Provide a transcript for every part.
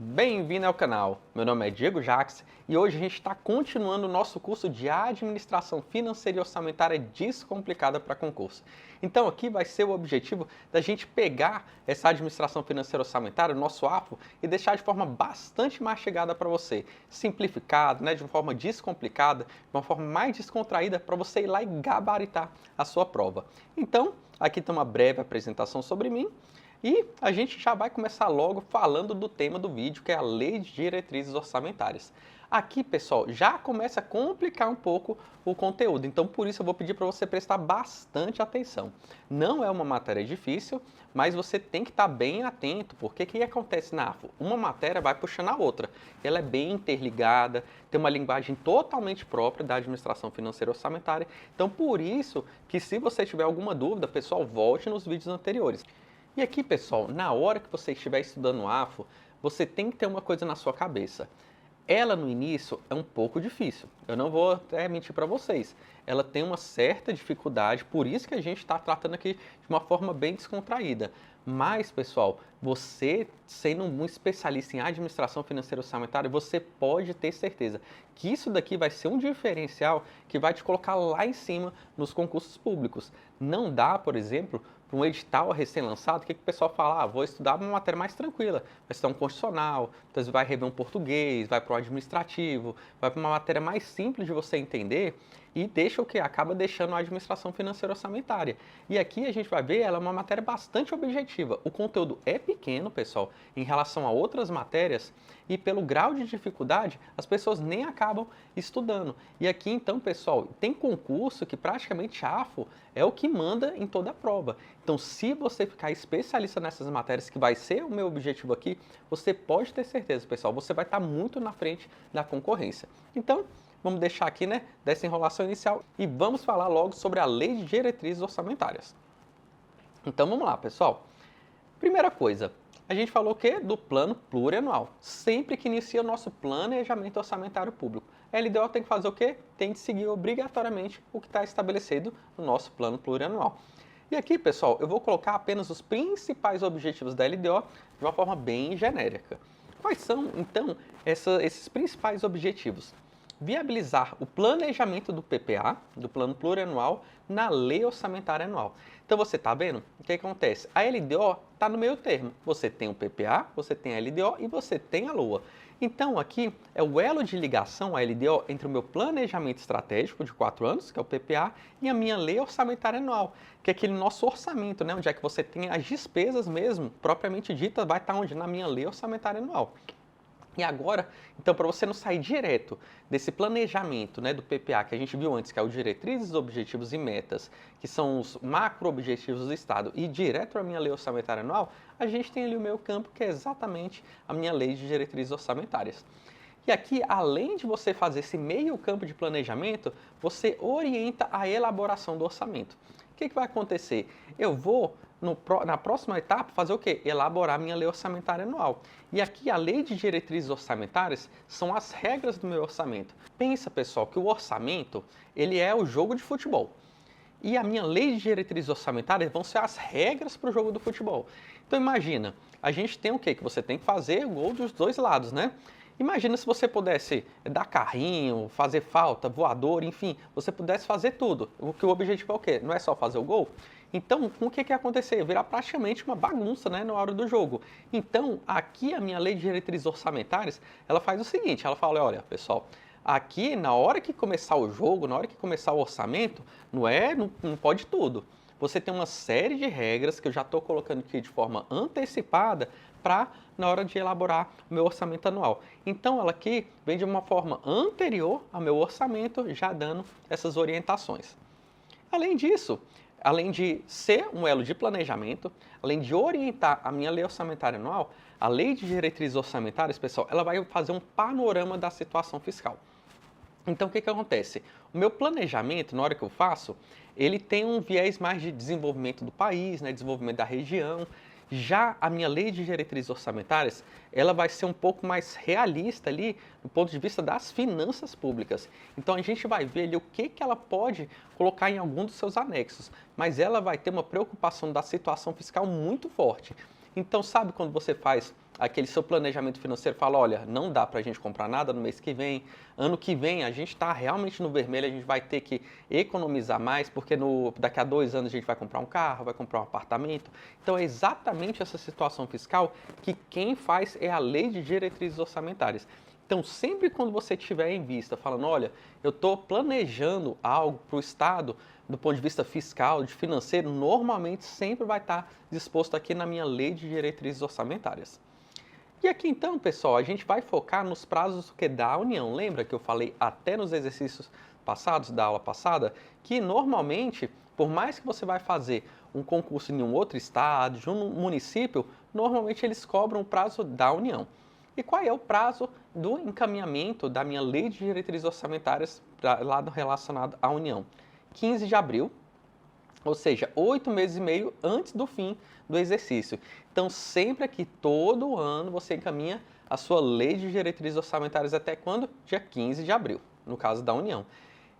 Bem-vindo ao canal, meu nome é Diego Jacques e hoje a gente está continuando o nosso curso de Administração Financeira e Orçamentária Descomplicada para concurso. Então aqui vai ser o objetivo da gente pegar essa Administração Financeira e Orçamentária, o nosso AFO, e deixar de forma bastante mastigada para você, simplificado, de uma forma descomplicada, de uma forma mais descontraída para você ir lá e gabaritar a sua prova. Então, aqui tem uma breve apresentação sobre mim. E a gente já vai começar logo falando do tema do vídeo, que é a Lei de Diretrizes Orçamentárias. Aqui, pessoal, já começa a complicar um pouco o conteúdo, então por isso eu vou pedir para você prestar bastante atenção. Não é uma matéria difícil, mas você tem que estar bem atento, porque o que acontece na AFO? Uma matéria vai puxando a outra, ela é bem interligada, tem uma linguagem totalmente própria da administração financeira e orçamentária, então por isso que se você tiver alguma dúvida, pessoal, volte nos vídeos anteriores. E aqui, pessoal, na hora que você estiver estudando o AFO, você tem que ter uma coisa na sua cabeça. Ela, no início, é um pouco difícil. Eu não vou até mentir para vocês. Ela tem uma certa dificuldade, por isso que a gente está tratando aqui de uma forma bem descontraída. Mas, pessoal, você, sendo um especialista em administração financeira e orçamentária, você pode ter certeza que isso daqui vai ser um diferencial que vai te colocar lá em cima nos concursos públicos. Não dá, por exemplo, para um edital recém-lançado, o que o pessoal fala? Vou estudar uma matéria mais tranquila, vai estudar um constitucional, então vai rever um português, vai para um administrativo, vai para uma matéria mais simples de você entender e deixa o que? Acaba deixando a administração financeira orçamentária. E aqui a gente vai ver, ela é uma matéria bastante objetiva. O conteúdo é pequeno, pessoal, em relação a outras matérias e pelo grau de dificuldade, as pessoas nem acabam estudando. E aqui então, pessoal, tem concurso que praticamente a AFO é o que manda em toda a prova. Então, se você ficar especialista nessas matérias, que vai ser o meu objetivo aqui, você pode ter certeza, pessoal, você vai estar muito na frente da concorrência. Então, vamos deixar aqui, dessa enrolação inicial e vamos falar logo sobre a Lei de Diretrizes Orçamentárias. Então, vamos lá, pessoal. Primeira coisa, a gente falou o quê? Do plano plurianual. Sempre que inicia o nosso planejamento orçamentário público, a LDO tem que fazer o quê? Tem que seguir obrigatoriamente o que está estabelecido no nosso plano plurianual. E aqui, pessoal, eu vou colocar apenas os principais objetivos da LDO de uma forma bem genérica. Quais são, então, esses principais objetivos? Viabilizar o planejamento do PPA, do Plano Plurianual, na Lei Orçamentária Anual. Então você está vendo? O que acontece? A LDO está no meio termo. Você tem o PPA, você tem a LDO e você tem a LOA. Então aqui é o elo de ligação, a LDO, entre o meu planejamento estratégico de 4 anos, que é o PPA, e a minha Lei Orçamentária Anual, que é aquele nosso orçamento, onde é que você tem as despesas mesmo, propriamente dita, vai estar onde? Na minha Lei Orçamentária Anual. E agora, então, para você não sair direto desse planejamento do PPA que a gente viu antes, que é o Diretrizes, Objetivos e Metas, que são os macro-objetivos do Estado, e direto para a minha Lei Orçamentária Anual, a gente tem ali o meu campo, que é exatamente a minha Lei de Diretrizes Orçamentárias. E aqui, além de você fazer esse meio campo de planejamento, você orienta a elaboração do orçamento. O que vai acontecer? Eu vou, na próxima etapa, fazer o quê? Elaborar minha lei orçamentária anual. E aqui a lei de diretrizes orçamentárias são as regras do meu orçamento. Pensa, pessoal, que o orçamento ele é o jogo de futebol. E a minha lei de diretrizes orçamentárias vão ser as regras para o jogo do futebol. Então imagina, a gente tem o quê? Que você tem que fazer o gol dos dois lados, Imagina se você pudesse dar carrinho, fazer falta, voador, enfim, você pudesse fazer tudo. O objetivo é o quê? Não é só fazer o gol? Então, o que ia acontecer? Virar praticamente uma bagunça, na hora do jogo. Então, aqui a minha lei de diretrizes orçamentárias, ela faz o seguinte, ela fala, olha, pessoal, aqui na hora que começar o jogo, na hora que começar o orçamento, não pode tudo. Você tem uma série de regras que eu já estou colocando aqui de forma antecipada para na hora de elaborar o meu orçamento anual. Então ela aqui vem de uma forma anterior ao meu orçamento, já dando essas orientações. Além disso, além de ser um elo de planejamento, além de orientar a minha lei orçamentária anual, a lei de diretrizes orçamentárias, pessoal, ela vai fazer um panorama da situação fiscal. Então, o que acontece? O meu planejamento, na hora que eu faço, ele tem um viés mais de desenvolvimento do país, desenvolvimento da região. Já a minha lei de diretrizes orçamentárias, ela vai ser um pouco mais realista ali, do ponto de vista das finanças públicas. Então, a gente vai ver ali o que ela pode colocar em algum dos seus anexos, mas ela vai ter uma preocupação da situação fiscal muito forte. Então, sabe quando você faz aquele seu planejamento financeiro fala, olha, não dá para a gente comprar nada no mês que vem, ano que vem a gente está realmente no vermelho, a gente vai ter que economizar mais, porque daqui a 2 anos a gente vai comprar um carro, vai comprar um apartamento. Então é exatamente essa situação fiscal que quem faz é a Lei de Diretrizes Orçamentárias. Então, sempre quando você tiver em vista, falando, olha, eu estou planejando algo para o Estado, do ponto de vista fiscal, de financeiro, normalmente sempre vai estar disposto aqui na minha Lei de Diretrizes Orçamentárias. E aqui então, pessoal, a gente vai focar nos prazos da União. Lembra que eu falei até nos exercícios passados, da aula passada, que normalmente, por mais que você vai fazer um concurso em um outro estado, de um município, normalmente eles cobram o prazo da União. E qual é o prazo do encaminhamento da minha Lei de Diretrizes Orçamentárias lá relacionado à União? 15 de abril, ou seja, 8 meses e meio antes do fim do exercício. Então, sempre aqui, todo ano, você encaminha a sua Lei de Diretrizes Orçamentárias até quando? Dia 15 de abril, no caso da União.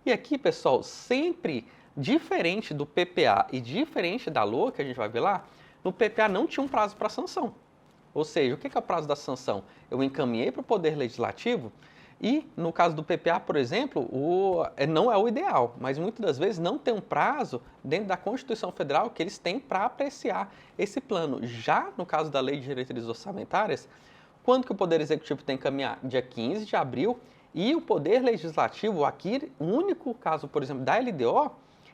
E aqui, pessoal, sempre diferente do PPA e diferente da LOA, que a gente vai ver lá, no PPA não tinha um prazo para sanção. Ou seja, o que é o prazo da sanção? Eu encaminhei para o Poder Legislativo e, no caso do PPA, por exemplo, não é o ideal, mas muitas das vezes não tem um prazo dentro da Constituição Federal que eles têm para apreciar esse plano. Já no caso da Lei de Diretrizes Orçamentárias, quando que o Poder Executivo tem que encaminhar? Dia 15 de abril e o Poder Legislativo, aqui, o único caso, por exemplo, da LDO,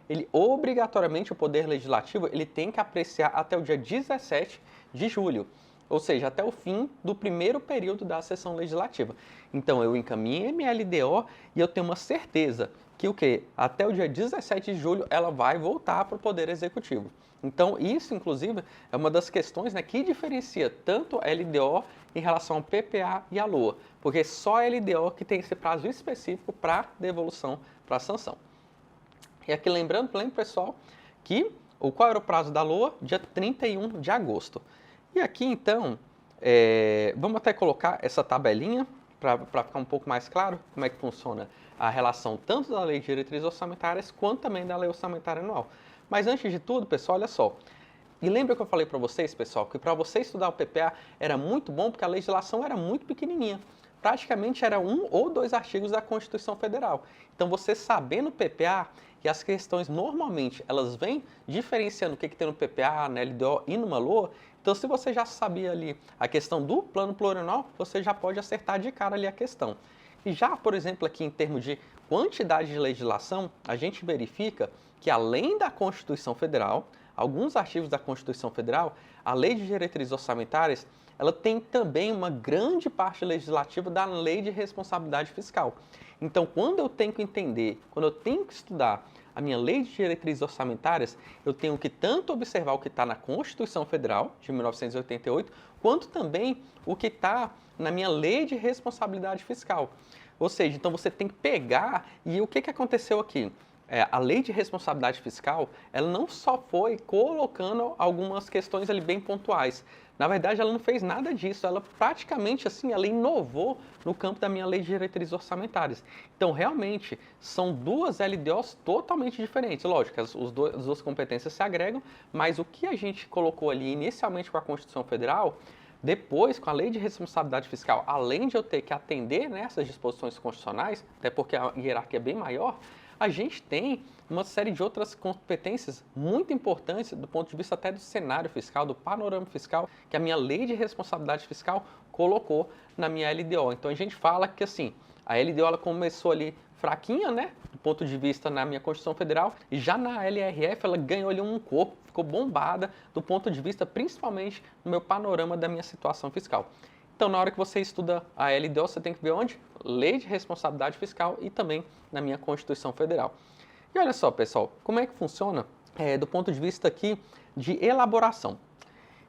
ele obrigatoriamente, o Poder Legislativo, ele tem que apreciar até o dia 17 de julho. Ou seja, até o fim do primeiro período da sessão legislativa. Então, eu encaminhei minha LDO e eu tenho uma certeza que o quê? Até o dia 17 de julho ela vai voltar para o Poder Executivo. Então, isso, inclusive, é uma das questões, né, que diferencia tanto a LDO em relação ao PPA e a LOA, porque só a LDO que tem esse prazo específico para devolução para sanção. E aqui lembrando, pessoal, que qual era o prazo da LOA? Dia 31 de agosto. E aqui, então, vamos até colocar essa tabelinha para ficar um pouco mais claro como é que funciona a relação tanto da Lei de Diretrizes Orçamentárias quanto também da Lei Orçamentária Anual. Mas antes de tudo, pessoal, olha só. E lembra que eu falei para vocês, pessoal, que para você estudar o PPA era muito bom porque a legislação era muito pequenininha. Praticamente era 1 ou 2 artigos da Constituição Federal. Então, você sabendo o PPA, e as questões normalmente elas vêm diferenciando o que tem no PPA, na LDO e numa LOA. Então, se você já sabia ali a questão do plano plurianual, você já pode acertar de cara ali a questão. E já, por exemplo, aqui em termos de quantidade de legislação, a gente verifica que além da Constituição Federal, alguns artigos da Constituição Federal, a Lei de Diretrizes Orçamentárias, ela tem também uma grande parte legislativa da Lei de Responsabilidade Fiscal. Então, quando eu tenho que entender, quando eu tenho que estudar a minha Lei de Diretrizes Orçamentárias, eu tenho que tanto observar o que está na Constituição Federal, de 1988, quanto também o que está na minha Lei de Responsabilidade Fiscal. Ou seja, então você tem que pegar, e o que aconteceu aqui? A Lei de Responsabilidade Fiscal, ela não só foi colocando algumas questões ali bem pontuais. Na verdade, ela não fez nada disso. Ela praticamente, assim, ela inovou no campo da minha Lei de Diretrizes Orçamentárias. Então, realmente, são duas LDOs totalmente diferentes. Lógico, as duas competências se agregam, mas o que a gente colocou ali inicialmente com a Constituição Federal, depois, com a Lei de Responsabilidade Fiscal, além de eu ter que atender nessas disposições constitucionais, até porque a hierarquia é bem maior, a gente tem uma série de outras competências muito importantes do ponto de vista até do cenário fiscal, do panorama fiscal, que a minha Lei de Responsabilidade Fiscal colocou na minha LDO. Então a gente fala que assim, a LDO ela começou ali fraquinha, né, do ponto de vista na minha Constituição Federal, e já na LRF ela ganhou ali um corpo, ficou bombada do ponto de vista principalmente no meu panorama da minha situação fiscal. Então, na hora que você estuda a LDO, você tem que ver onde? Lei de Responsabilidade Fiscal e também na minha Constituição Federal. E olha só, pessoal, como é que funciona do ponto de vista aqui de elaboração.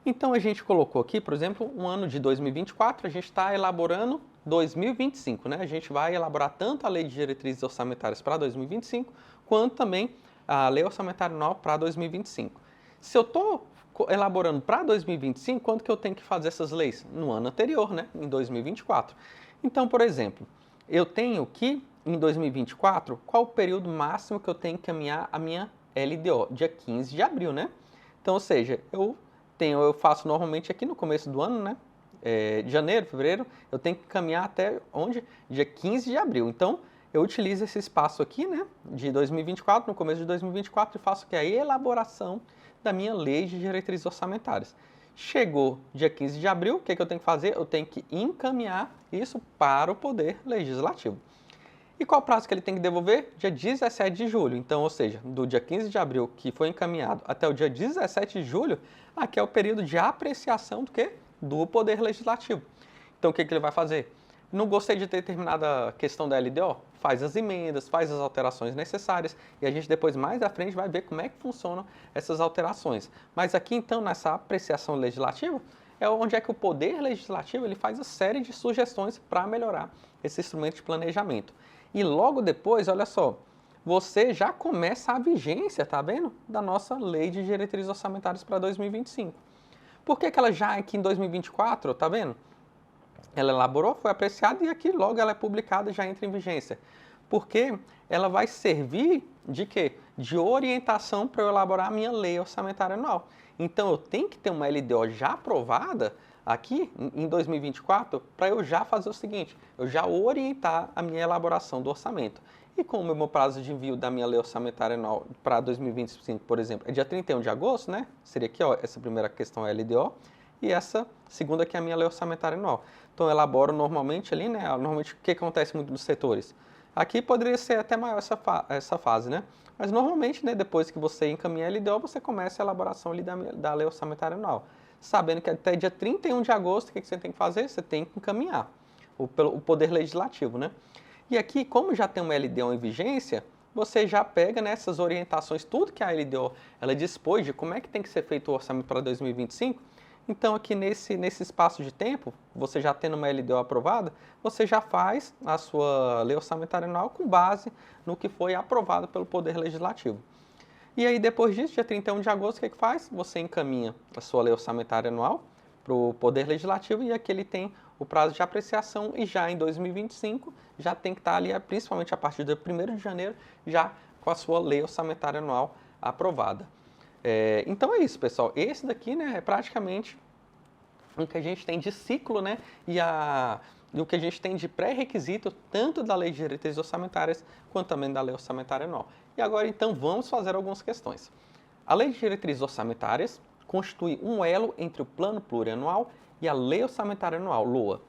Então, a gente colocou aqui, por exemplo, um ano de 2024, a gente está elaborando 2025, né? A gente vai elaborar tanto a Lei de Diretrizes Orçamentárias para 2025, quanto também a Lei Orçamentária Anual para 2025. Se eu estou elaborando para 2025, quando que eu tenho que fazer essas leis? No ano anterior, né? Em 2024. Então, por exemplo, eu tenho que, em 2024, qual o período máximo que eu tenho que caminhar a minha LDO? Dia 15 de abril, né? Então, ou seja, eu faço normalmente aqui no começo do ano, né? de janeiro, fevereiro, eu tenho que caminhar até onde? Dia 15 de abril. Então, eu utilizo esse espaço aqui, né, de 2024, no começo de 2024, e faço aqui a elaboração da minha lei de diretrizes orçamentárias. Chegou dia 15 de abril, o que eu tenho que fazer? Eu tenho que encaminhar isso para o Poder Legislativo. E qual o prazo que ele tem que devolver? Dia 17 de julho. Então, ou seja, do dia 15 de abril, que foi encaminhado, até o dia 17 de julho, aqui é o período de apreciação do quê? Do Poder Legislativo. Então, o que ele vai fazer? Não gostei de determinada questão da LDO? Faz as emendas, faz as alterações necessárias e a gente depois, mais à frente, vai ver como é que funcionam essas alterações. Mas aqui, então, nessa apreciação legislativa, é onde é que o Poder Legislativo ele faz a série de sugestões para melhorar esse instrumento de planejamento. E logo depois, olha só, você já começa a vigência, tá vendo? Da nossa Lei de Diretrizes Orçamentárias para 2025. Por que ela já aqui em 2024, tá vendo? Ela elaborou, foi apreciada e aqui logo ela é publicada e já entra em vigência. Porque ela vai servir de quê? De orientação para eu elaborar a minha lei orçamentária anual. Então eu tenho que ter uma LDO já aprovada aqui em 2024 para eu já fazer o seguinte, eu já orientar a minha elaboração do orçamento. E como o meu prazo de envio da minha lei orçamentária anual para 2025, por exemplo, é dia 31 de agosto, né? Seria aqui, ó, essa primeira questão é a LDO. E essa segunda que é a minha lei orçamentária anual. Então eu elaboro normalmente ali, né? Normalmente o que acontece muito nos setores? Aqui poderia ser até maior essa fase, né? Mas normalmente, né, depois que você encaminha a LDO, você começa a elaboração ali da lei orçamentária anual. Sabendo que até dia 31 de agosto, o que você tem que fazer? Você tem que encaminhar o Poder Legislativo, né? E aqui, como já tem uma LDO em vigência, você já pega nessas orientações, tudo que a LDO ela dispôs de como é que tem que ser feito o orçamento para 2025. Então, aqui nesse espaço de tempo, você já tendo uma LDO aprovada, você já faz a sua lei orçamentária anual com base no que foi aprovado pelo Poder Legislativo. E aí, depois disso, dia 31 de agosto, o que faz? Você encaminha a sua lei orçamentária anual para o Poder Legislativo e aqui ele tem o prazo de apreciação e já em 2025 já tem que estar ali, principalmente a partir do 1º de janeiro, já com a sua lei orçamentária anual aprovada. Então é isso, pessoal. Esse daqui, né, é praticamente o que a gente tem de ciclo, né, e o que a gente tem de pré-requisito, tanto da Lei de Diretrizes Orçamentárias, quanto também da Lei Orçamentária Anual. E agora, então, vamos fazer algumas questões. A Lei de Diretrizes Orçamentárias constitui um elo entre o Plano Plurianual e a Lei Orçamentária Anual, LOA,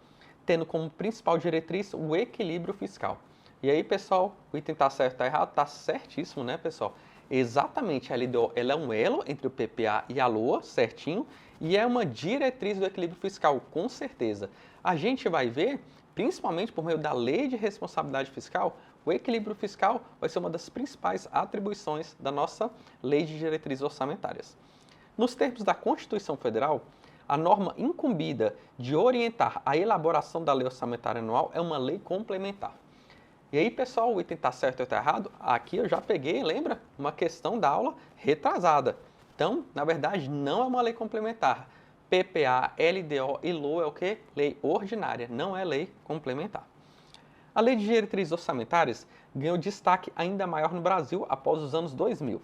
tendo como principal diretriz o equilíbrio fiscal. E aí, pessoal, o item está certo, está errado? Está certíssimo, né, pessoal? Exatamente, a LDO ela é um elo entre o PPA e a LOA, certinho, e é uma diretriz do equilíbrio fiscal, com certeza. A gente vai ver, principalmente por meio da Lei de Responsabilidade Fiscal, o equilíbrio fiscal vai ser uma das principais atribuições da nossa Lei de Diretrizes Orçamentárias. Nos termos da Constituição Federal, a norma incumbida de orientar a elaboração da Lei Orçamentária Anual é uma lei complementar. E aí, pessoal, o item está certo ou está errado? Aqui eu já peguei, lembra? Uma questão da aula retrasada. Então, na verdade, não é uma lei complementar. PPA, LDO e LOA é o quê? Lei ordinária, não é lei complementar. A Lei de Diretrizes Orçamentárias ganhou destaque ainda maior no Brasil após os anos 2000.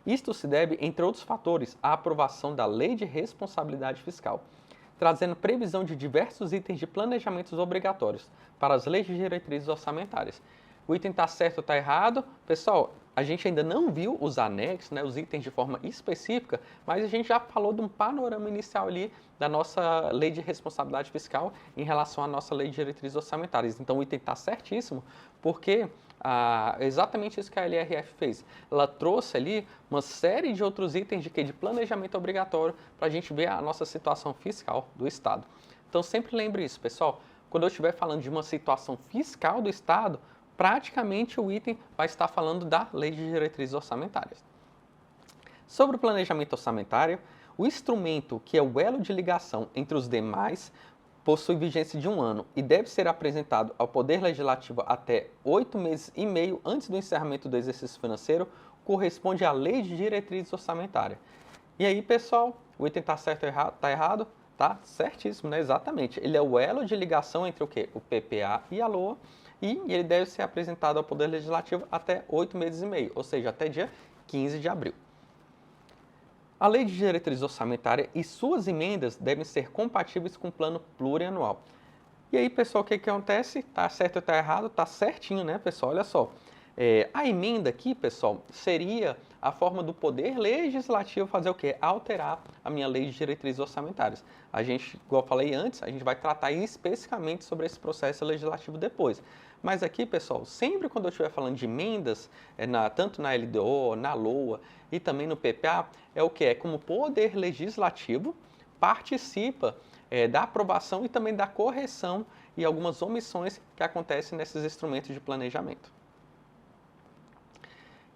Isto se deve, entre outros fatores, à aprovação da Lei de Responsabilidade Fiscal, trazendo previsão de diversos itens de planejamentos obrigatórios para as leis de diretrizes orçamentárias. O item está certo ou está errado? Pessoal, a gente ainda não viu os anexos, né, os itens de forma específica, mas a gente já falou de um panorama inicial ali da nossa lei de responsabilidade fiscal em relação à nossa lei de diretrizes orçamentárias. Então o item está certíssimo, porque exatamente isso que a LRF fez. Ela trouxe ali uma série de outros itens de planejamento obrigatório para a gente ver a nossa situação fiscal do Estado. Então sempre lembre isso, pessoal. Quando eu estiver falando de uma situação fiscal do Estado, praticamente o item vai estar falando da Lei de Diretrizes Orçamentárias. Sobre o planejamento orçamentário, o instrumento que é o elo de ligação entre os demais possui vigência de 1 ano e deve ser apresentado ao Poder Legislativo até 8 meses e meio antes do encerramento do exercício financeiro, corresponde à Lei de Diretrizes Orçamentárias. E aí, pessoal, o item está certo ou errado? Está errado? Tá certíssimo, né? Exatamente. Ele é o elo de ligação entre o quê? O PPA e a LOA, e ele deve ser apresentado ao Poder Legislativo até 8 meses e meio, ou seja, até dia 15 de abril. A Lei de Diretriz Orçamentária e suas emendas devem ser compatíveis com o Plano Plurianual. E aí, pessoal, o que acontece? Tá certo ou tá errado? Tá certinho, né, pessoal? Olha só. A emenda aqui, pessoal, seria a forma do Poder Legislativo fazer o quê? Alterar a minha Lei de Diretrizes Orçamentárias. A gente, igual eu falei antes, a gente vai tratar especificamente sobre esse processo legislativo depois. Mas aqui, pessoal, sempre quando eu estiver falando de emendas, tanto na LDO, na LOA e também no PPA, é o que? É como o Poder Legislativo participa da aprovação e também da correção e algumas omissões que acontecem nesses instrumentos de planejamento.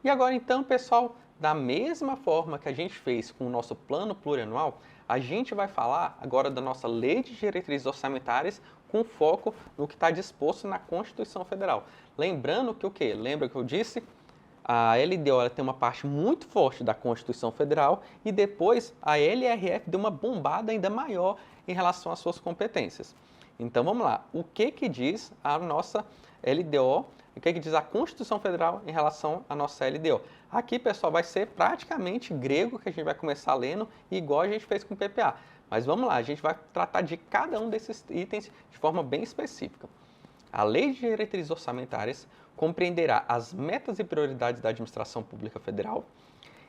E agora então, pessoal, da mesma forma que a gente fez com o nosso plano plurianual, a gente vai falar agora da nossa Lei de Diretrizes Orçamentárias com foco no que está disposto na Constituição Federal. Lembrando que o quê? Lembra que eu disse? A LDO ela tem uma parte muito forte da Constituição Federal e depois a LRF deu uma bombada ainda maior em relação às suas competências. Então vamos lá, o que diz a nossa LDO, o que diz a Constituição Federal em relação à nossa LDO? Aqui, pessoal, vai ser praticamente grego que a gente vai começar lendo, igual a gente fez com o PPA. Mas vamos lá, a gente vai tratar de cada um desses itens de forma bem específica. A Lei de Diretrizes Orçamentárias compreenderá as metas e prioridades da administração pública federal,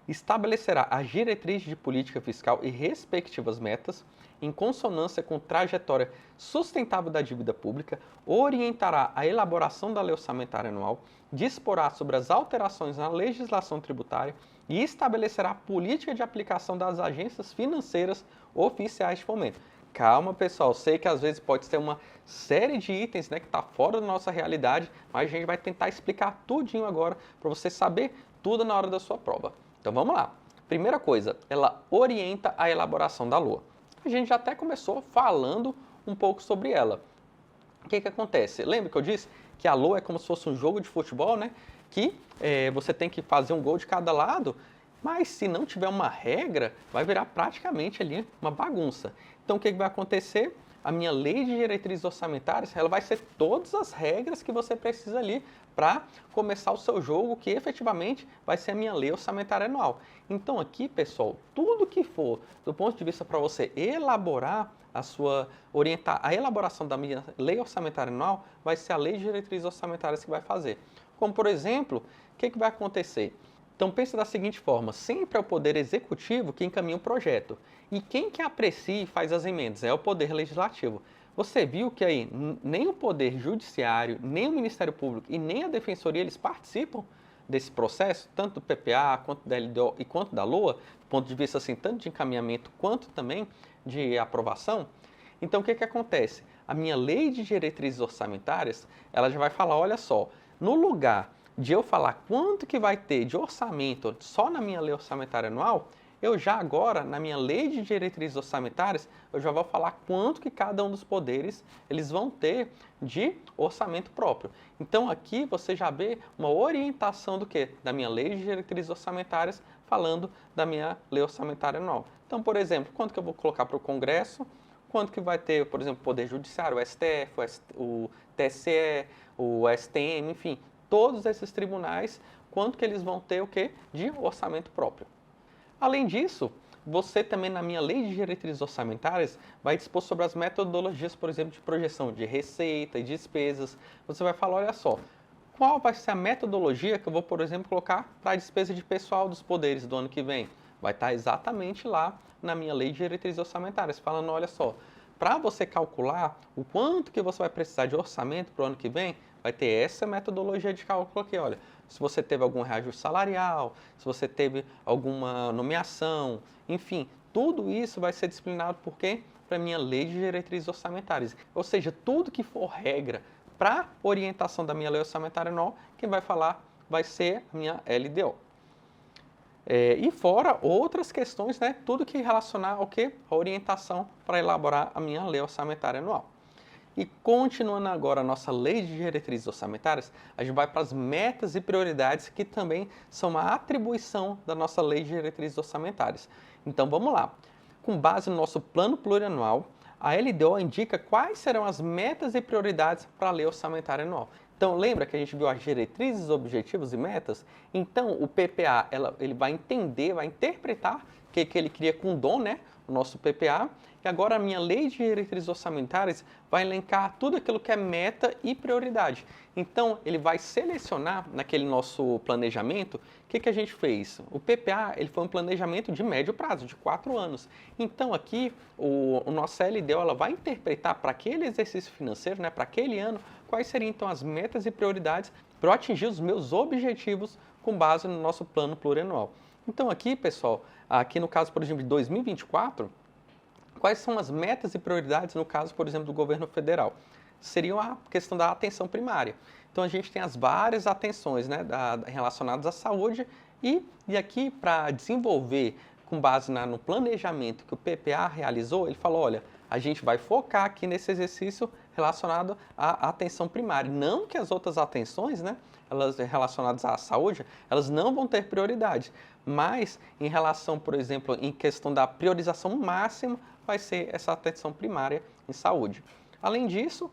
estabelecerá as diretrizes de política fiscal e respectivas metas, em consonância com trajetória sustentável da dívida pública, orientará a elaboração da lei orçamentária anual, disporá sobre as alterações na legislação tributária e estabelecerá a política de aplicação das agências financeiras oficiais de fomento. Calma, pessoal, sei que às vezes pode ser uma série de itens, né, que está fora da nossa realidade, mas a gente vai tentar explicar tudinho agora para você saber tudo na hora da sua prova. Então vamos lá. Primeira coisa, ela orienta a elaboração da LOA. A gente já até começou falando um pouco sobre ela. O que acontece? Lembra que eu disse que a LOA é como se fosse um jogo de futebol, né? Que você tem que fazer um gol de cada lado, mas se não tiver uma regra, vai virar praticamente ali uma bagunça. Então o que vai acontecer? A minha lei de diretrizes orçamentárias, ela vai ser todas as regras que você precisa ali para começar o seu jogo, que efetivamente vai ser a minha lei orçamentária anual. Então aqui, pessoal, tudo que for do ponto de vista para você elaborar orientar a elaboração da minha lei orçamentária anual, vai ser a lei de diretrizes orçamentárias que vai fazer. Como por exemplo, o que vai acontecer? Então pense da seguinte forma, sempre é o Poder Executivo que encaminha o projeto. E quem que aprecia e faz as emendas? É o Poder Legislativo. Você viu que aí nem o Poder Judiciário, nem o Ministério Público e nem a Defensoria, eles participam desse processo, tanto do PPA, quanto da LDO e quanto da LOA, do ponto de vista assim, tanto de encaminhamento quanto também de aprovação. Então o que acontece? A minha lei de diretrizes orçamentárias, ela já vai falar, olha só, no lugar de eu falar quanto que vai ter de orçamento só na minha lei orçamentária anual, eu já agora, na minha lei de diretrizes orçamentárias, eu já vou falar quanto que cada um dos poderes eles vão ter de orçamento próprio. Então aqui você já vê uma orientação do quê? Da minha lei de diretrizes orçamentárias falando da minha lei orçamentária anual. Então, por exemplo, quanto que eu vou colocar para o Congresso, quanto que vai ter, por exemplo, o Poder Judiciário, o STF, o TSE, o STM, enfim, todos esses tribunais, quanto que eles vão ter o quê? De orçamento próprio. Além disso, você também na minha lei de diretrizes orçamentárias vai dispor sobre as metodologias, por exemplo, de projeção de receita e despesas. Você vai falar, olha só, qual vai ser a metodologia que eu vou, por exemplo, colocar para a despesa de pessoal dos poderes do ano que vem? Vai estar exatamente lá na minha lei de diretrizes orçamentárias, falando, olha só, para você calcular o quanto que você vai precisar de orçamento para o ano que vem, vai ter essa metodologia de cálculo aqui, olha. Se você teve algum reajuste salarial, se você teve alguma nomeação, enfim, tudo isso vai ser disciplinado por quê? Para a minha lei de diretrizes orçamentárias. Ou seja, tudo que for regra para orientação da minha lei orçamentária anual, quem vai falar vai ser a minha LDO. E fora outras questões, né? Tudo que relacionar ao quê? A orientação para elaborar a minha lei orçamentária anual. E continuando agora a nossa lei de diretrizes orçamentárias, a gente vai para as metas e prioridades que também são uma atribuição da nossa lei de diretrizes orçamentárias. Então vamos lá. Com base no nosso plano plurianual, a LDO indica quais serão as metas e prioridades para a lei orçamentária anual. Então lembra que a gente viu as diretrizes, objetivos e metas? Então o PPA ele vai entender, vai interpretar que ele cria com o DOM, né, o nosso PPA, e agora a minha lei de diretrizes orçamentárias vai elencar tudo aquilo que é meta e prioridade. Então, ele vai selecionar naquele nosso planejamento, o que a gente fez? O PPA ele foi um planejamento de médio prazo, de 4 anos. Então, aqui, o nosso LDO ela vai interpretar para aquele exercício financeiro, né, para aquele ano, quais seriam então as metas e prioridades para eu atingir os meus objetivos com base no nosso plano plurianual. Então, aqui, pessoal, aqui no caso, por exemplo, de 2024, quais são as metas e prioridades, no caso, por exemplo, do governo federal? Seria a questão da atenção primária. Então, a gente tem as várias atenções, né, relacionadas à saúde e aqui, para desenvolver, com base no planejamento que o PPA realizou, ele falou, olha, a gente vai focar aqui nesse exercício relacionado à atenção primária. Não que as outras atenções, né, elas relacionadas à saúde, elas não vão ter prioridade, mas em relação, por exemplo, em questão da priorização máxima, vai ser essa atenção primária em saúde. Além disso,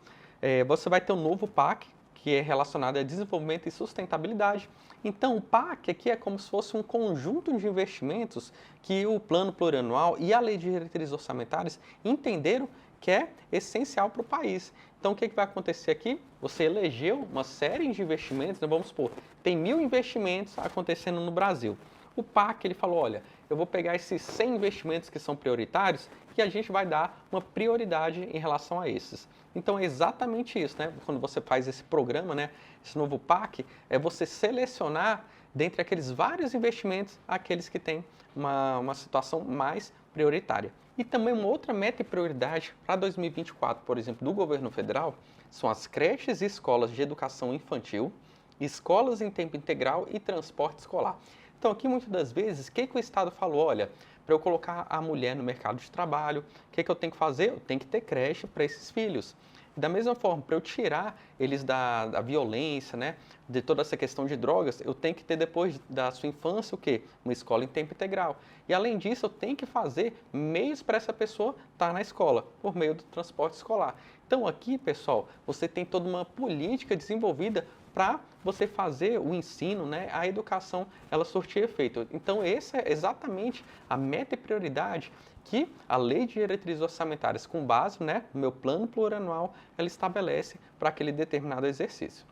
você vai ter um novo PAC, que é relacionado a desenvolvimento e sustentabilidade. Então, o PAC aqui é como se fosse um conjunto de investimentos que o Plano Plurianual e a Lei de Diretrizes Orçamentárias entenderam que é essencial para o país. Então, o que vai acontecer aqui? Você elegeu uma série de investimentos, né? Vamos supor, tem 1000 investimentos acontecendo no Brasil. O PAC ele falou, olha, eu vou pegar esses 100 investimentos que são prioritários e a gente vai dar uma prioridade em relação a esses. Então é exatamente isso, né? Quando você faz esse programa, né? Esse novo PAC, é você selecionar dentre aqueles vários investimentos aqueles que têm uma situação mais prioritária. E também uma outra meta e prioridade para 2024, por exemplo, do governo federal, são as creches e escolas de educação infantil, escolas em tempo integral e transporte escolar. Então, aqui muitas das vezes, o que o Estado falou? Olha, para eu colocar a mulher no mercado de trabalho, o que eu tenho que fazer? Eu tenho que ter creche para esses filhos. Da mesma forma, para eu tirar eles da violência, né, de toda essa questão de drogas, eu tenho que ter depois da sua infância o quê? Uma escola em tempo integral. E além disso, eu tenho que fazer meios para essa pessoa estar na escola, por meio do transporte escolar. Então aqui, pessoal, você tem toda uma política desenvolvida para você fazer o ensino, né, a educação, ela surtir efeito. Então, essa é exatamente a meta e prioridade que a Lei de Diretrizes Orçamentárias, com base, né, no meu plano plurianual, ela estabelece para aquele determinado exercício.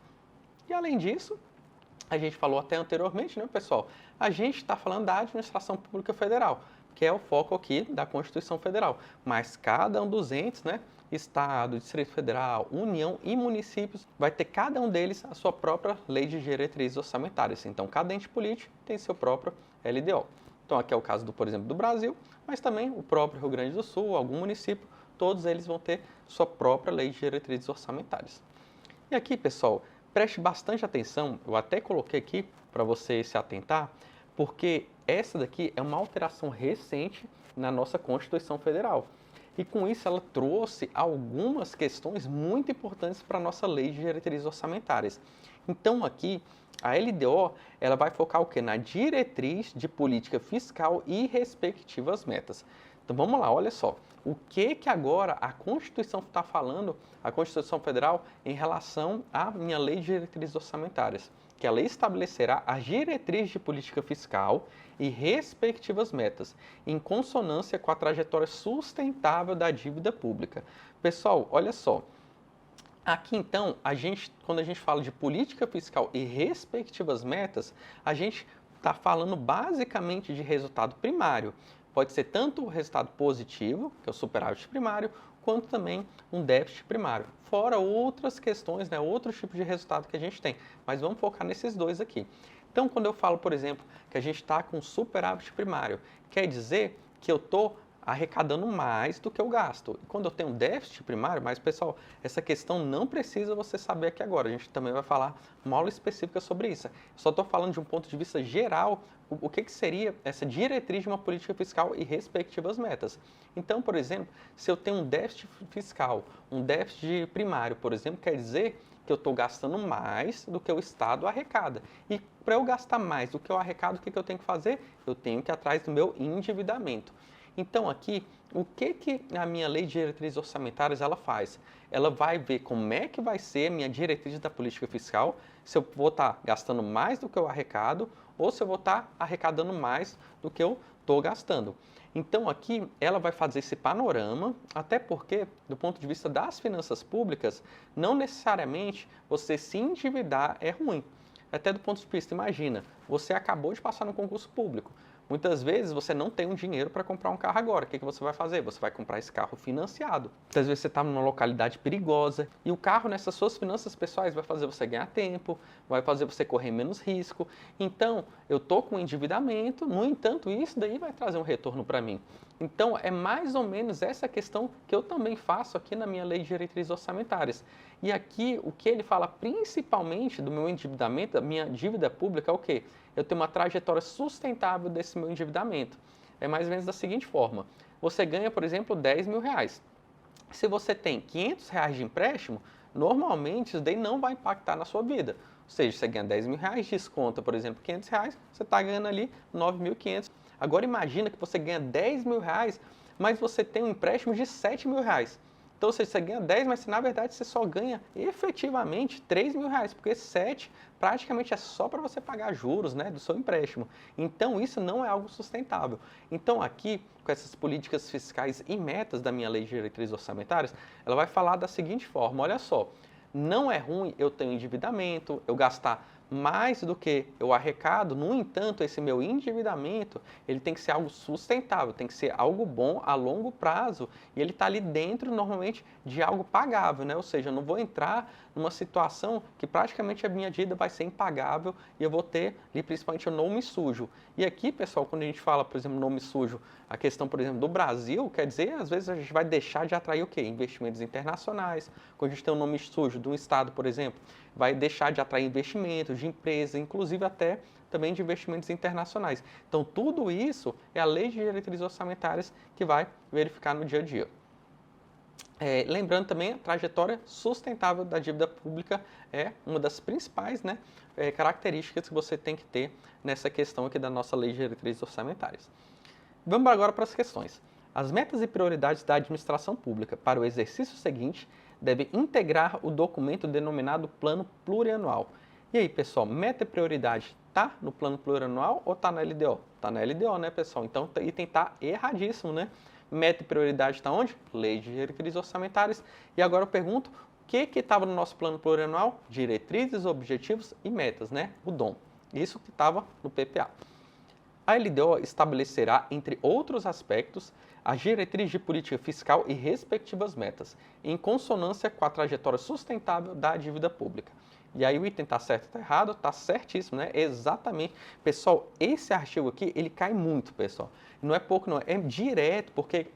E além disso, a gente falou até anteriormente, né, pessoal? A gente está falando da administração pública federal, que é o foco aqui da Constituição Federal. Mas cada um dos entes, né, Estado, Distrito Federal, União e municípios, vai ter cada um deles a sua própria lei de diretrizes orçamentárias. Então, cada ente político tem seu próprio LDO. Então, aqui é o caso, por exemplo, do Brasil, mas também o próprio Rio Grande do Sul, algum município, todos eles vão ter sua própria lei de diretrizes orçamentárias. E aqui, pessoal, preste bastante atenção, eu até coloquei aqui para você se atentar, porque essa daqui é uma alteração recente na nossa Constituição Federal. E com isso ela trouxe algumas questões muito importantes para a nossa lei de diretrizes orçamentárias. Então aqui a LDO ela vai focar o quê? Na diretriz de política fiscal e respectivas metas. Então vamos lá, olha só. O que agora a Constituição está falando, a Constituição Federal, em relação à minha lei de diretrizes orçamentárias? Que ela estabelecerá as diretrizes de política fiscal e respectivas metas, em consonância com a trajetória sustentável da dívida pública. Pessoal, olha só. Aqui então, quando a gente fala de política fiscal e respectivas metas, a gente está falando basicamente de resultado primário. Pode ser tanto o resultado positivo, que é o superávit primário, quanto também um déficit primário. Fora outras questões, né, outros tipos de resultado que a gente tem. Mas vamos focar nesses dois aqui. Então, quando eu falo, por exemplo, que a gente está com superávit primário, quer dizer que eu estou arrecadando mais do que eu gasto. E quando eu tenho um déficit primário, mas pessoal, essa questão não precisa você saber aqui agora. A gente também vai falar uma aula específica sobre isso. Só estou falando de um ponto de vista geral, o que seria essa diretriz de uma política fiscal e respectivas metas. Então, por exemplo, se eu tenho um déficit fiscal, um déficit primário, por exemplo, quer dizer que eu estou gastando mais do que o Estado arrecada. E para eu gastar mais do que eu arrecado, o que eu tenho que fazer? Eu tenho que ir atrás do meu endividamento. Então aqui, o que a minha lei de diretrizes orçamentárias ela faz? Ela vai ver como é que vai ser a minha diretriz da política fiscal, se eu vou estar gastando mais do que eu arrecado ou se eu vou estar arrecadando mais do que eu estou gastando. Então aqui ela vai fazer esse panorama, até porque, do ponto de vista das finanças públicas, não necessariamente você se endividar é ruim. Até do ponto de vista, imagina, você acabou de passar no concurso público. Muitas vezes você não tem um dinheiro para comprar um carro agora. O que você vai fazer? Você vai comprar esse carro financiado. Muitas vezes você está numa localidade perigosa e o carro nessas suas finanças pessoais vai fazer você ganhar tempo, vai fazer você correr menos risco. Então, eu estou com endividamento, no entanto, isso daí vai trazer um retorno para mim. Então, é mais ou menos essa questão que eu também faço aqui na minha lei de diretrizes orçamentárias. E aqui, o que ele fala principalmente do meu endividamento, da minha dívida pública, é o quê? Eu tenho uma trajetória sustentável desse meu endividamento. É mais ou menos da seguinte forma. Você ganha, por exemplo, 10 mil reais. Se você tem 500 reais de empréstimo, normalmente isso daí não vai impactar na sua vida. Ou seja, você ganha 10 mil reais, desconta, por exemplo, 500 reais, você está ganhando ali 9.500. Agora imagina que você ganha 10 mil reais, mas você tem um empréstimo de 7 mil reais. Então, você ganha 10, mas na verdade você só ganha efetivamente 3 mil reais, porque 7 praticamente é só para você pagar juros, né, do seu empréstimo. Então, isso não é algo sustentável. Então, aqui, com essas políticas fiscais e metas da minha lei de diretrizes orçamentárias, ela vai falar da seguinte forma, olha só, não é ruim eu ter um endividamento, eu gastar mais do que eu arrecado, no entanto, esse meu endividamento, ele tem que ser algo sustentável, tem que ser algo bom a longo prazo, e ele está ali dentro, normalmente, de algo pagável, né? Ou seja, eu não vou entrar numa situação que praticamente a minha dívida vai ser impagável e eu vou ter ali, principalmente, o nome sujo. E aqui, pessoal, quando a gente fala, por exemplo, nome sujo, a questão, por exemplo, do Brasil, quer dizer, às vezes a gente vai deixar de atrair o quê? Investimentos internacionais. Quando a gente tem um nome sujo de um estado, por exemplo, vai deixar de atrair investimentos de empresas, inclusive até também de investimentos internacionais. Então, tudo isso é a lei de diretrizes orçamentárias que vai verificar no dia a dia. Lembrando também, a trajetória sustentável da dívida pública é uma das principais, né, características que você tem que ter nessa questão aqui da nossa lei de diretrizes orçamentárias. Vamos agora para as questões. As metas e prioridades da administração pública para o exercício seguinte devem integrar o documento denominado Plano Plurianual. E aí, pessoal, meta e prioridade está no Plano Plurianual ou está na LDO? Está na LDO, né, pessoal? Então, item está erradíssimo, né? Meta e prioridade está onde? Lei de diretrizes orçamentárias. E agora eu pergunto, o que estava no nosso Plano Plurianual? Diretrizes, objetivos e metas, né? O DOM. Isso que estava no PPA. A LDO estabelecerá, entre outros aspectos, as diretrizes de política fiscal e respectivas metas, em consonância com a trajetória sustentável da dívida pública. E aí o item está certo ou está errado? Está certíssimo, né? Exatamente. Pessoal, esse artigo aqui, ele cai muito, pessoal. Não é pouco, não. É direto, porque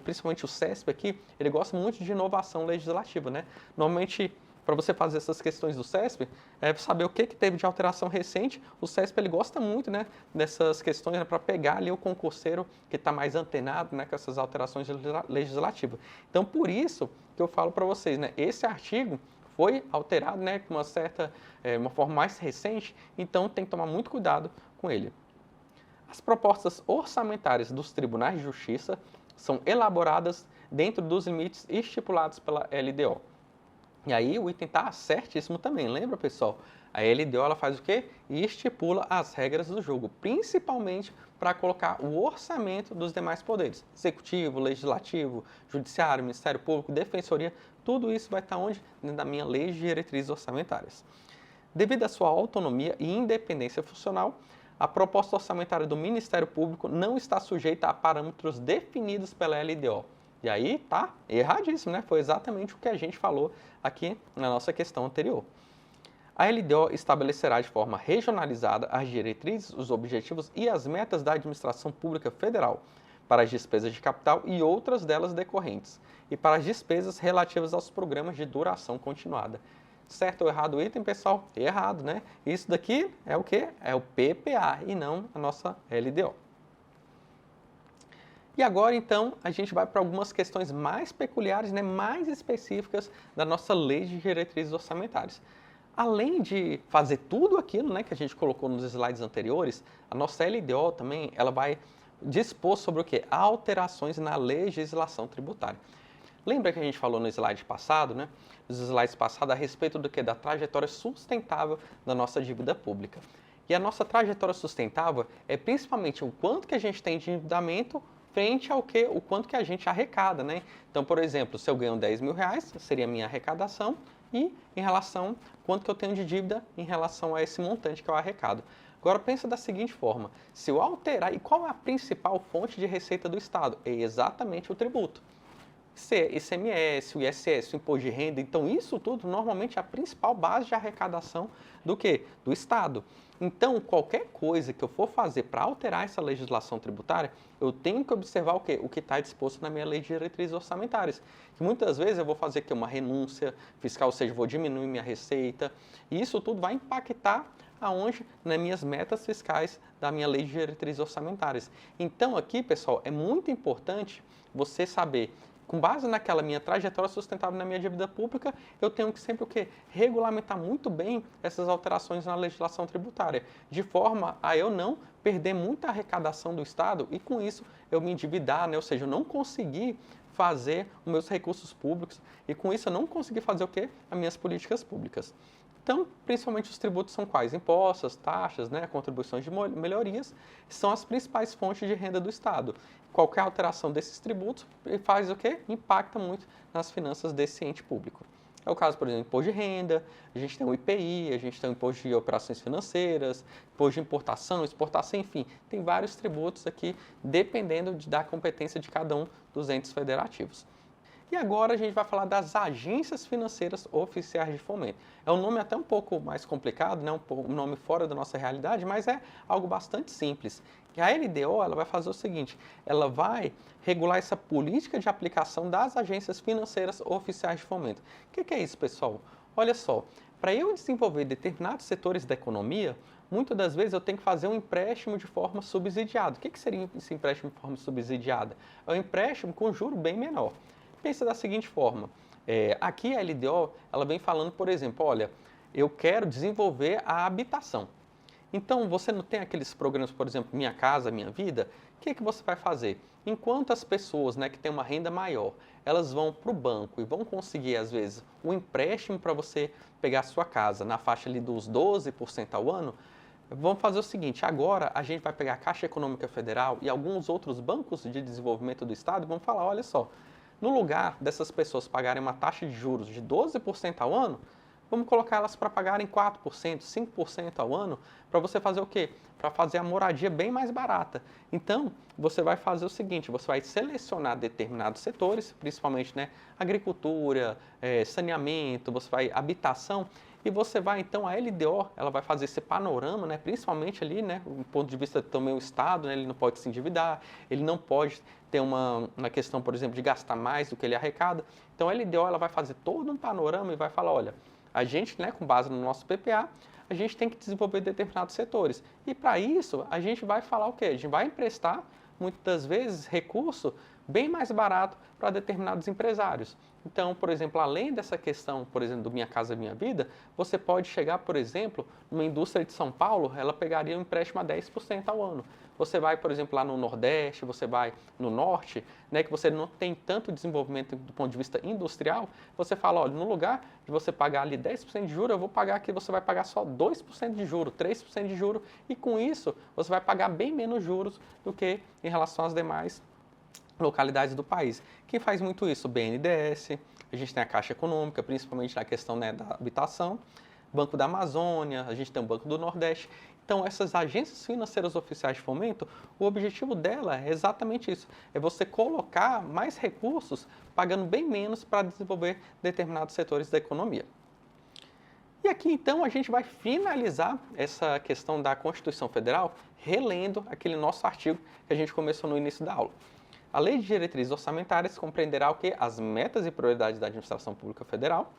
principalmente o CESP aqui, ele gosta muito de inovação legislativa, né? Normalmente, para você fazer essas questões do CESP, saber o que teve de alteração recente. O CESP ele gosta muito, né, dessas questões, né, para pegar ali o concurseiro que está mais antenado, né, com essas alterações legislativas. Então, por isso que eu falo para vocês, né, esse artigo foi alterado, né, com uma forma mais recente, então tem que tomar muito cuidado com ele. As propostas orçamentárias dos tribunais de justiça são elaboradas dentro dos limites estipulados pela LDO. E aí o item está certíssimo também, lembra, pessoal? A LDO ela faz o quê? E estipula as regras do jogo, principalmente para colocar o orçamento dos demais poderes. Executivo, Legislativo, Judiciário, Ministério Público, Defensoria, tudo isso vai estar onde? Dentro da minha lei de diretrizes orçamentárias. Devido à sua autonomia e independência funcional, a proposta orçamentária do Ministério Público não está sujeita a parâmetros definidos pela LDO. E aí tá erradíssimo, né? Foi exatamente o que a gente falou aqui na nossa questão anterior. A LDO estabelecerá de forma regionalizada as diretrizes, os objetivos e as metas da administração pública federal para as despesas de capital e outras delas decorrentes, e para as despesas relativas aos programas de duração continuada. Certo ou errado o item, pessoal? Errado, né? Isso daqui é o quê? É o PPA e não a nossa LDO. E agora, então, a gente vai para algumas questões mais peculiares, né, mais específicas da nossa lei de diretrizes orçamentárias. Além de fazer tudo aquilo, né, que a gente colocou nos slides anteriores, a nossa LDO também ela vai dispor sobre o quê? Alterações na legislação tributária. Lembra que a gente falou no slide passado, né? Nos slides passados, a respeito do que? Da trajetória sustentável da nossa dívida pública. E a nossa trajetória sustentável é principalmente o quanto que a gente tem de endividamento frente ao que, o quanto que a gente arrecada, né? Então, por exemplo, se eu ganho 10 mil reais, seria a minha arrecadação, e em relação quanto que eu tenho de dívida em relação a esse montante que eu arrecado. Agora pensa da seguinte forma, se eu alterar, e qual é a principal fonte de receita do Estado? É exatamente o tributo. ICMS, o ISS, o imposto de renda, então isso tudo normalmente é a principal base de arrecadação do quê? Do Estado. Então, qualquer coisa que eu for fazer para alterar essa legislação tributária, eu tenho que observar o quê? O que está disposto na minha lei de diretrizes orçamentárias. Que muitas vezes eu vou fazer aqui uma renúncia fiscal, ou seja, vou diminuir minha receita, e isso tudo vai impactar aonde? Nas minhas metas fiscais da minha lei de diretrizes orçamentárias. Então, aqui, pessoal, é muito importante você saber, com base naquela minha trajetória sustentável na minha dívida pública, eu tenho que sempre o quê? Regulamentar muito bem essas alterações na legislação tributária, de forma a eu não perder muita arrecadação do Estado e com isso eu me endividar, né? Ou seja, eu não conseguir fazer os meus recursos públicos e com isso eu não conseguir fazer o quê? As minhas políticas públicas. Então, principalmente os tributos são quais? Impostos, taxas, né, contribuições de melhorias, são as principais fontes de renda do Estado. Qualquer alteração desses tributos faz o quê? Impacta muito nas finanças desse ente público. É o caso, por exemplo, do imposto de renda, a gente tem o IPI, a gente tem o imposto de operações financeiras, imposto de importação, exportação, enfim, tem vários tributos aqui, dependendo da competência de cada um dos entes federativos. E agora a gente vai falar das agências financeiras oficiais de fomento. É um nome até um pouco mais complicado, né? Um nome fora da nossa realidade, mas é algo bastante simples. E a LDO ela vai fazer o seguinte, ela vai regular essa política de aplicação das agências financeiras oficiais de fomento. O que é isso, pessoal? Olha só, para eu desenvolver determinados setores da economia, muitas das vezes eu tenho que fazer um empréstimo de forma subsidiada. O que seria esse empréstimo de forma subsidiada? É um empréstimo com juro bem menor. Pensa da seguinte forma, aqui a LDO ela vem falando, por exemplo, olha, eu quero desenvolver a habitação. Então, você não tem aqueles programas, por exemplo, Minha Casa, Minha Vida? O que você vai fazer? Enquanto as pessoas, né, que têm uma renda maior, elas vão para o banco e vão conseguir, às vezes, um empréstimo para você pegar a sua casa na faixa ali dos 12% ao ano, vamos fazer o seguinte, agora a gente vai pegar a Caixa Econômica Federal e alguns outros bancos de desenvolvimento do Estado e vamos falar, olha só, no lugar dessas pessoas pagarem uma taxa de juros de 12% ao ano, vamos colocar elas para pagarem 4%, 5% ao ano, para você fazer o quê? Para fazer a moradia bem mais barata. Então, você vai fazer o seguinte, você vai selecionar determinados setores, principalmente né, agricultura, saneamento, você vai habitação, e você vai, então, a LDO, ela vai fazer esse panorama, né, principalmente ali, né, do ponto de vista também do Estado, né, ele não pode se endividar, ele não pode ter uma questão, por exemplo, de gastar mais do que ele arrecada. Então, a LDO, ela vai fazer todo um panorama e vai falar, olha, a gente, né, com base no nosso PPA, a gente tem que desenvolver determinados setores. E para isso, a gente vai falar o quê? A gente vai emprestar, muitas vezes, recurso bem mais barato para determinados empresários. Então, por exemplo, além dessa questão, por exemplo, do Minha Casa Minha Vida, você pode chegar, por exemplo, numa indústria de São Paulo, ela pegaria um empréstimo a 10% ao ano. Você vai, por exemplo, lá no Nordeste, você vai no Norte, né, que você não tem tanto desenvolvimento do ponto de vista industrial, você fala, olha, no lugar de você pagar ali 10% de juros, eu vou pagar aqui, você vai pagar só 2% de juros, 3% de juros, e com isso você vai pagar bem menos juros do que em relação às demais localidades do país. Quem faz muito isso? O BNDES, a gente tem a Caixa Econômica, principalmente na questão né, da habitação, Banco da Amazônia, a gente tem o Banco do Nordeste. Então, essas agências financeiras oficiais de fomento, o objetivo dela é exatamente isso, é você colocar mais recursos pagando bem menos para desenvolver determinados setores da economia. E aqui, então, a gente vai finalizar essa questão da Constituição Federal relendo aquele nosso artigo que a gente começou no início da aula. A Lei de Diretrizes Orçamentárias compreenderá o que? As metas e prioridades da Administração Pública Federal,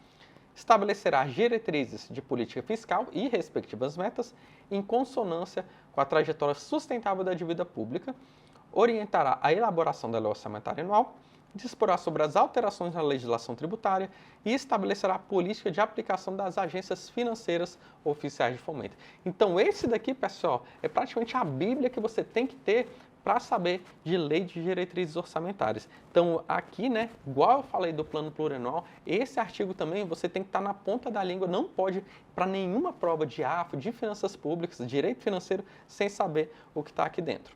estabelecerá as diretrizes de política fiscal e respectivas metas em consonância com a trajetória sustentável da dívida pública, orientará a elaboração da lei orçamentária anual, disporá sobre as alterações na legislação tributária e estabelecerá a política de aplicação das agências financeiras oficiais de fomento. Então, esse daqui, pessoal, é praticamente a Bíblia que você tem que ter para saber de lei de diretrizes orçamentárias. Então, aqui, né, igual eu falei do plano plurianual, esse artigo também você tem que estar na ponta da língua, não pode para nenhuma prova de AFO, de finanças públicas, direito financeiro, sem saber o que está aqui dentro.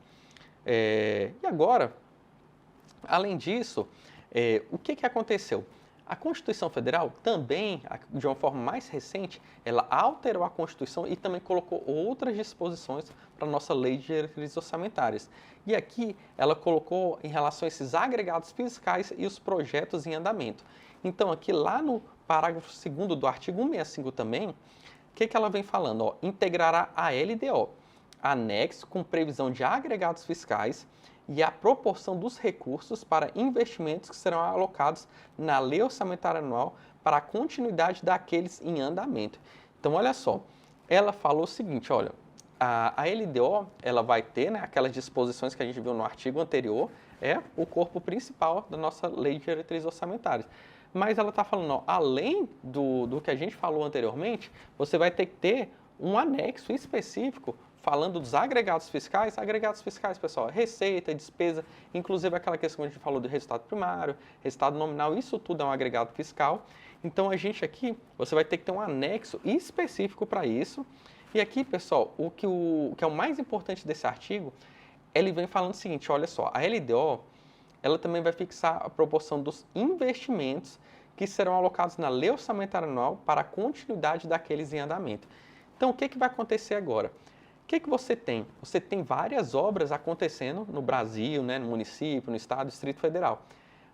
E agora, além disso, o que aconteceu? A Constituição Federal também, de uma forma mais recente, ela alterou a Constituição e também colocou outras disposições para a nossa Lei de Diretrizes Orçamentárias. E aqui ela colocou em relação a esses agregados fiscais e os projetos em andamento. Então, aqui lá no parágrafo 2º do artigo 165 também, o que ela vem falando? Ó, integrará a LDO, anexo com previsão de agregados fiscais e a proporção dos recursos para investimentos que serão alocados na Lei Orçamentária Anual para a continuidade daqueles em andamento. Então, olha só, ela falou o seguinte, olha, a LDO ela vai ter, né, aquelas disposições que a gente viu no artigo anterior, é o corpo principal da nossa Lei de Diretrizes Orçamentárias. Mas ela está falando, ó, além do que a gente falou anteriormente, você vai ter que ter um anexo específico falando dos agregados fiscais, pessoal, receita, despesa, inclusive aquela questão que a gente falou do resultado primário, resultado nominal, isso tudo é um agregado fiscal. Então, a gente aqui, você vai ter que ter um anexo específico para isso. E aqui, pessoal, o que é o mais importante desse artigo, ele vem falando o seguinte, olha só, a LDO, ela também vai fixar a proporção dos investimentos que serão alocados na Lei Orçamentária Anual para a continuidade daqueles em andamento. Então, o que vai acontecer agora? O que você tem? Você tem várias obras acontecendo no Brasil, né, no município, no estado, no Distrito Federal.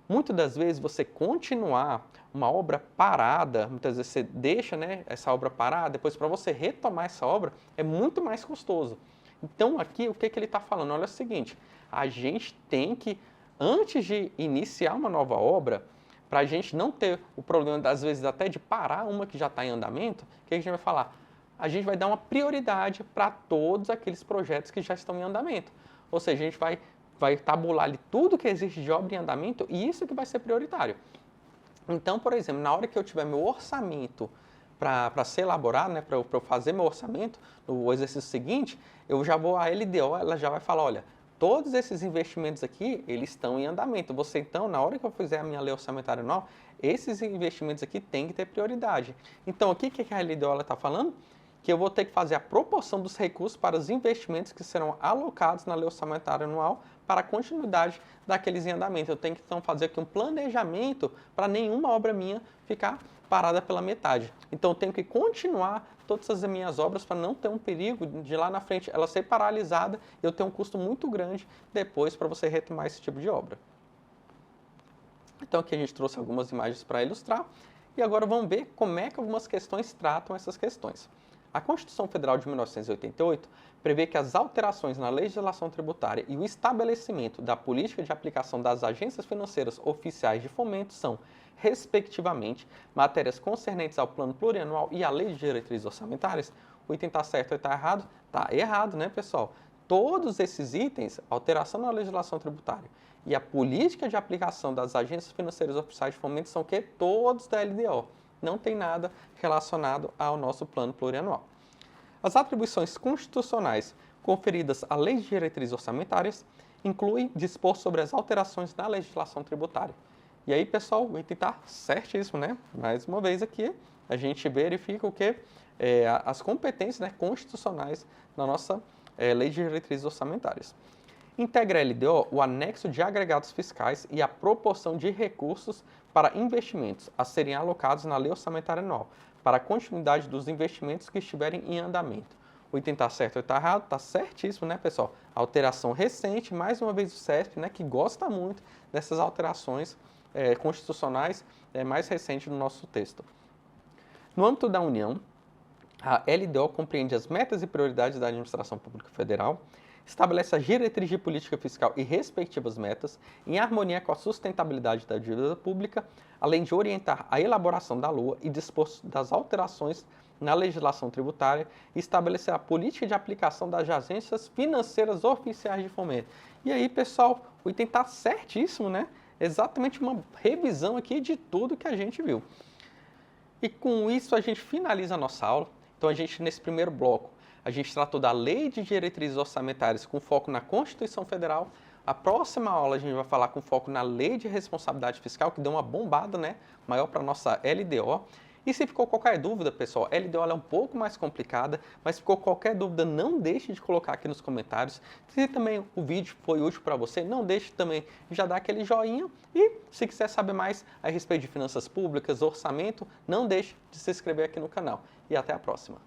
Muitas das vezes você continuar uma obra parada, muitas vezes você deixa, né, essa obra parada, depois para você retomar essa obra é muito mais custoso. Então aqui o que ele está falando? Olha o seguinte, a gente tem que, antes de iniciar uma nova obra, para a gente não ter o problema, às vezes, até de parar uma que já está em andamento, o que a gente vai falar? A gente vai dar uma prioridade para todos aqueles projetos que já estão em andamento. Ou seja, a gente vai tabular ali tudo que existe de obra em andamento e isso que vai ser prioritário. Então, por exemplo, na hora que eu tiver meu orçamento para ser elaborado, né, para eu fazer meu orçamento, no exercício seguinte, eu já vou, a LDO, ela já vai falar, olha, todos esses investimentos aqui, eles estão em andamento. Você, então, na hora que eu fizer a minha lei orçamentária anual, esses investimentos aqui têm que ter prioridade. Então, aqui, o que a LDO está falando? Que eu vou ter que fazer a proporção dos recursos para os investimentos que serão alocados na lei orçamentária anual para a continuidade daqueles em andamento. Eu tenho que, então, fazer aqui um planejamento para nenhuma obra minha ficar parada pela metade. Então, eu tenho que continuar todas as minhas obras para não ter um perigo de lá na frente ela ser paralisada e eu ter um custo muito grande depois para você retomar esse tipo de obra. Então, aqui a gente trouxe algumas imagens para ilustrar e agora vamos ver como é que algumas questões tratam essas questões. A Constituição Federal de 1988 prevê que as alterações na legislação tributária e o estabelecimento da política de aplicação das agências financeiras oficiais de fomento são, respectivamente, matérias concernentes ao plano plurianual e à lei de diretrizes orçamentárias. O item está certo ou está errado? Está errado, né, pessoal? Todos esses itens, alteração na legislação tributária e a política de aplicação das agências financeiras oficiais de fomento são o quê? Todos da LDO. Não tem nada relacionado ao nosso plano plurianual. As atribuições constitucionais conferidas à Lei de Diretrizes Orçamentárias incluem dispor sobre as alterações na legislação tributária. E aí, pessoal, o item está certíssimo, né? Mais uma vez aqui, a gente verifica o que? As competências, né, constitucionais na nossa Lei de Diretrizes Orçamentárias. Integra a LDO o anexo de agregados fiscais e a proporção de recursos para investimentos a serem alocados na Lei Orçamentária Anual, para a continuidade dos investimentos que estiverem em andamento. O item está certo ou está errado? Está certíssimo, né, pessoal? Alteração recente, mais uma vez o CESP, né, que gosta muito dessas alterações constitucionais mais recentes no nosso texto. No âmbito da União, a LDO compreende as metas e prioridades da administração pública federal, estabelece a diretriz de política fiscal e respectivas metas, em harmonia com a sustentabilidade da dívida pública, além de orientar a elaboração da LOA e dispor das alterações na legislação tributária e estabelecer a política de aplicação das agências financeiras oficiais de fomento. E aí, pessoal, o item está certíssimo, né? Exatamente uma revisão aqui de tudo que a gente viu. E com isso a gente finaliza a nossa aula. Então, nesse primeiro bloco, A gente tratou da Lei de Diretrizes Orçamentárias com foco na Constituição Federal. A próxima aula a gente vai falar com foco na Lei de Responsabilidade Fiscal, que deu uma bombada, né? Maior para a nossa LDO. E se ficou qualquer dúvida, pessoal, a LDO é um pouco mais complicada, mas se ficou qualquer dúvida, não deixe de colocar aqui nos comentários. Se também o vídeo foi útil para você, não deixe também de já dar aquele joinha. E se quiser saber mais a respeito de finanças públicas, orçamento, não deixe de se inscrever aqui no canal. E até a próxima.